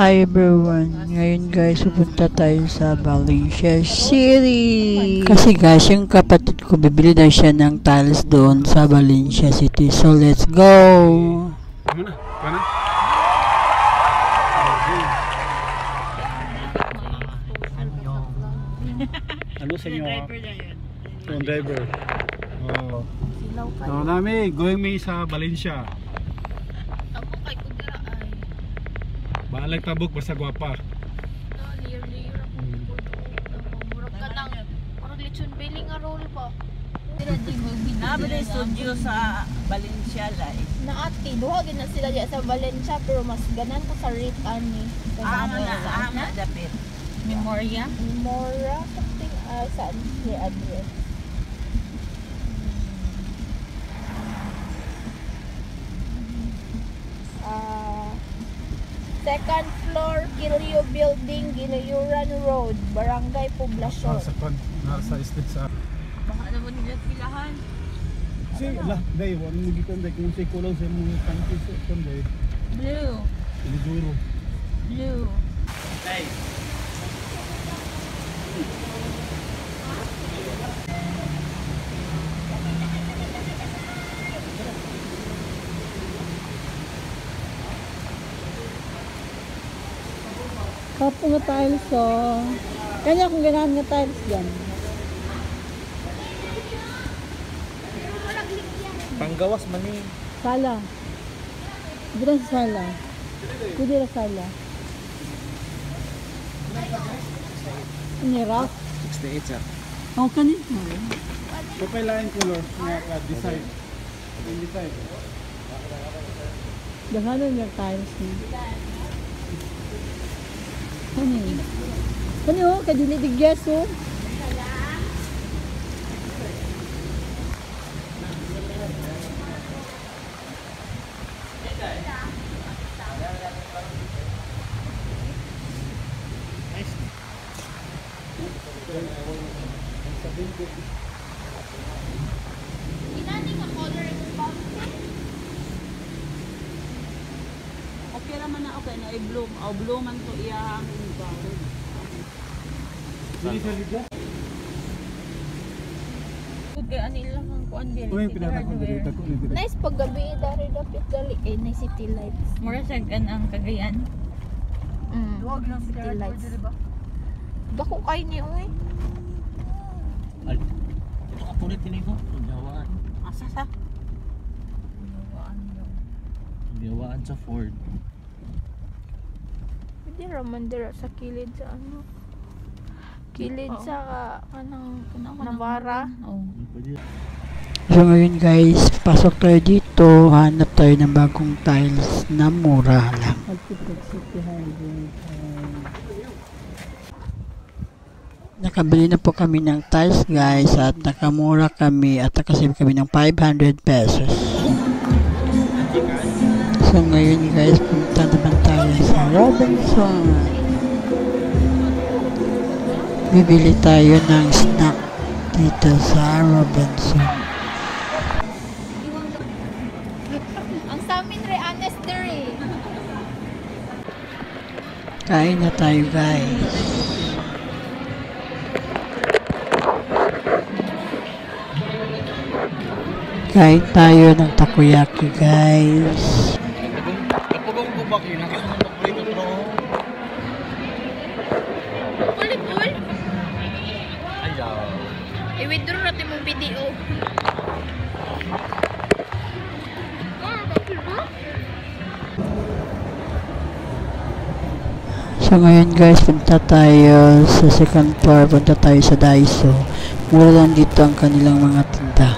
Hi everyone, ngayon guys pupunta tayo sa Valencia City kasi guys yung kapatid ko bibili na siya ng tiles doon sa Valencia City, so let's go. Ano sa inyo? Yung driver. Oh. So nami going me sa Valencia. Balik tabuk basta guwapa. Layer murag ka nang murag lechon belly nga roll pa. Nabre studio sa Valencia live. Naati duha gid na sila diya sa Valencia pero mas ganan ko sa rate ani. Ama dapit. Memoria Something saan ni address. Second floor, Kilio Building, Ginayuran Road, Barangay Poblacion. Nasa estate sa. Baka naman nila pilahan. Si lah, day wala mo gikan day kung say kulang sa mga country sa day. Blue. Iliguro. Blue. Hey. Kapo nga tiles kanya kung ganahan nga tiles dyan. Panggawas man ni. Sala. Dito sa sala. Pwede na sala. Ini rock? 68 sir. Oh, kanito. Kapay lain color nga design. Design. Dahanan nga tiles niya. Ano? Kadili digyas oh. Inani nga color yung pumpkin. Okay naman na okay na i-bloom. Bloom man to iyang bago. Dili sa liga. Good kay ani lang ang kuan diri. Kuy pinatako dito ko ni dito. Nice pag gabi dari dapit dali nice city lights. Mura sa ang Cagayan. Wag lang city lights. Dako kay ni oy. Ay, ito kapulit din ko. Gawaan. Asa sa? Gawaan sa Ford. Hindi raman dira sa kilid sa ano. Kilid sa kanang Navara. Oh. So ngayon guys, pasok tayo dito, hanap tayo ng bagong tiles na mura lang. Nakabili na po kami ng tiles guys at nakamura kami at nakasave kami ng 500 pesos. So ngayon guys, punta naman tayo sa Robinson. Bibili tayo ng snack dito sa Robinson. Ang samin re honest dere. Kain na tayo guys. Kain tayo ng takoyaki guys. Kapagong kubak yun, nakita mo paborito bro. Pul. Ayaw. I-withdraw natin mong video. So ngayon guys, punta tayo sa second floor, punta tayo sa Daiso. Mura lang dito ang kanilang mga tinda.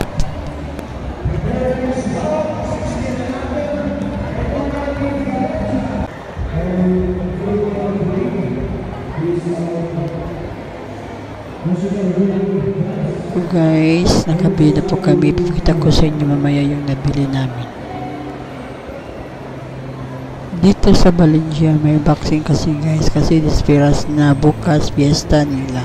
So guys, nakabili na po kami. Pakita ko sa inyo mamaya yung nabili namin. Dito sa Valencia may boxing kasi guys, kasi dispiras na bukas fiesta nila.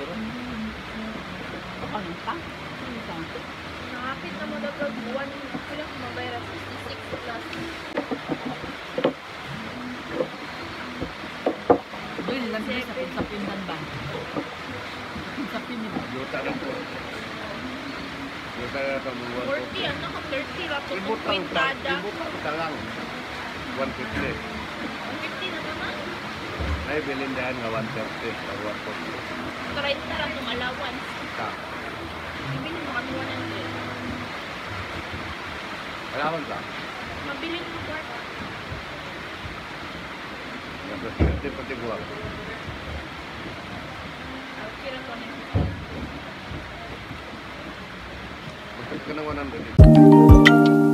siguro. Ano pa? Nakapit na mo na pag 1 kilo mabayra 66 plus. Doon lang sa sapin ba? Sapin nila. Yuta na po. Yuta na ito mga 40 ano ka 30 ra po Ibutang kwintada. ta lang. 150. 150 na naman. Ay, bilhin dyan nga 130. Or 140. 30 ra tong allowance. Ka. Ibili mo kami 100. Alaman ka? Mabili mo kwarta. Tapos 50 pati buwag. Kira ko na. Kapit ka ng 100.